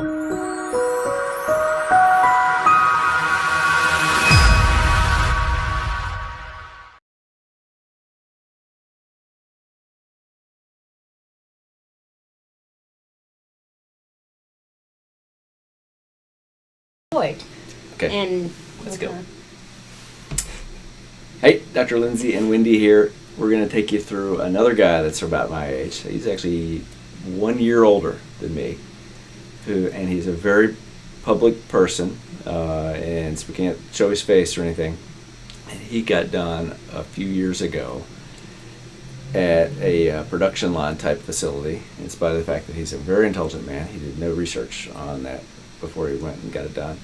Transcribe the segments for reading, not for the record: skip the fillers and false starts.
Okay. And let's go. Hey, Dr. Lindsey and Wendy here. We're going to take you through another guy that's about my age. He's actually 1 year older than me, and he's a very public person, and so we can't show his face or anything. And he got done a few years ago at a production line type facility, in spite of the fact that he's a very intelligent man. He did no research on that before he went and got it done.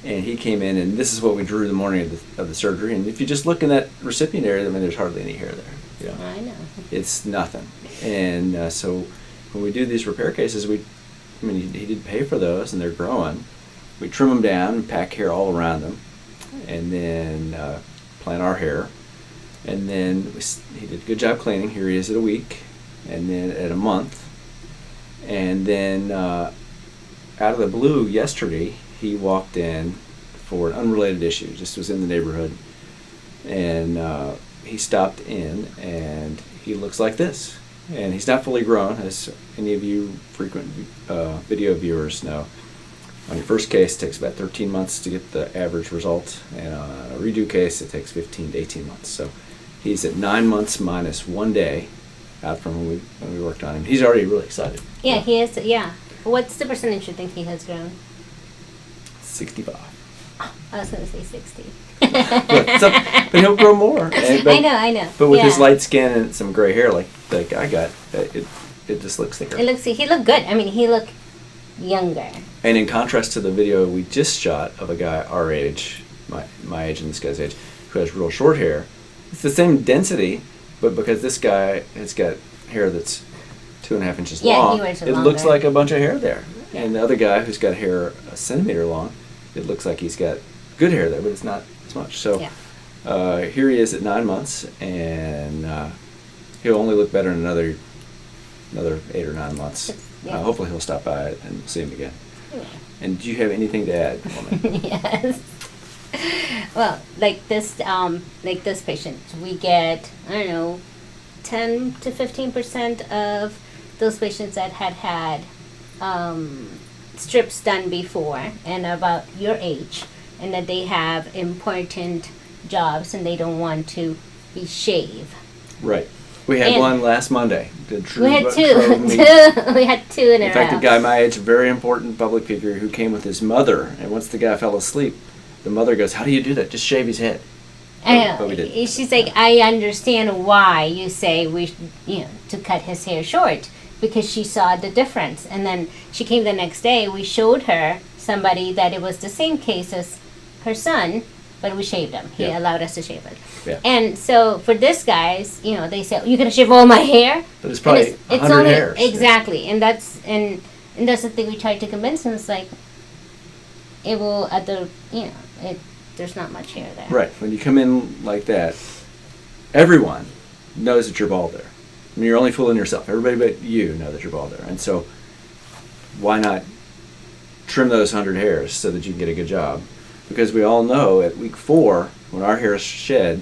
And he came in, and this is what we drew the morning of the surgery. And if you just look in that recipient area, I mean, there's hardly any hair there. You know? I know. It's nothing. And so when we do these repair cases, he did pay for those, and they're growing. We trim them down, pack hair all around them, and then plant our hair. And then he did a good job cleaning. Here he is at a week, and then at a month. And then out of the blue yesterday, he walked in for an unrelated issue, just was in the neighborhood, and he stopped in, and he looks like this. And he's not fully grown, as any of you frequent video viewers know. On your first case, it takes about 13 months to get the average result, and on a redo case, it takes 15 to 18 months. So he's at 9 months minus 1 day out from when we worked on him. He's already really excited. Yeah, he is. Yeah. What's the percentage you think he has grown? 65. Oh, I was going to say 60. but he'll grow more. I know. But with his light skin and some gray hair like I got, it just looks thicker. He looked good. I mean, he looked younger. And in contrast to the video we just shot of a guy our age, my age and this guy's age, who has real short hair, it's the same density, but because this guy has got hair that's 2.5 inches long, it looks like a bunch of hair there. Yeah. And the other guy who's got hair a centimeter long, it looks like he's got good hair there, but it's not as much. So here he is at 9 months, and he'll only look better in another 8 or 9 months. Yeah. Hopefully he'll stop by and we'll see him again. Yeah. And do you have anything to add, woman? Yes. Well, like this patient, we get, 10 to 15% of those patients that had strips done before and about your age, and that they have important jobs and they don't want to be shaved. Right. We had one last Monday. We had two. We had two in a row. In fact, a guy my age, a very important public figure, who came with his mother, and once the guy fell asleep, the mother goes, "How do you do that? Just shave his head." But we didn't. She's like, "I understand why you say to cut his hair short." Because she saw the difference. And then she came the next day, we showed her somebody that it was the same case as her son, but we shaved him. He allowed us to shave it. Yeah. And so for this guys, they say, "You're gonna shave all my hair?" But it's probably 100 hairs. Exactly. And that's the thing we tried to convince him. It's like it will there's not much hair there. Right. When you come in like that, everyone knows that you're bald there. I mean, you're only fooling yourself. Everybody but you know that you're bald there. And so why not trim those 100 hairs so that you can get a good job? Because we all know at week 4, when our hairs shed,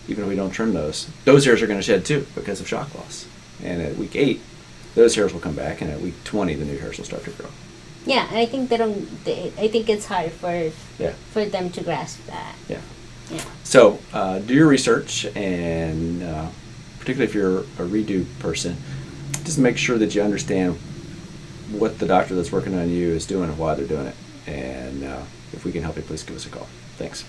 even if we don't trim those hairs are going to shed too because of shock loss. And at week 8, those hairs will come back, and at week 20, the new hairs will start to grow. Yeah, and I think I think it's hard for them to grasp that. Yeah. Yeah. So do your research, and particularly if you're a redo person, just make sure that you understand what the doctor that's working on you is doing and why they're doing it. And if we can help you, please give us a call. Thanks.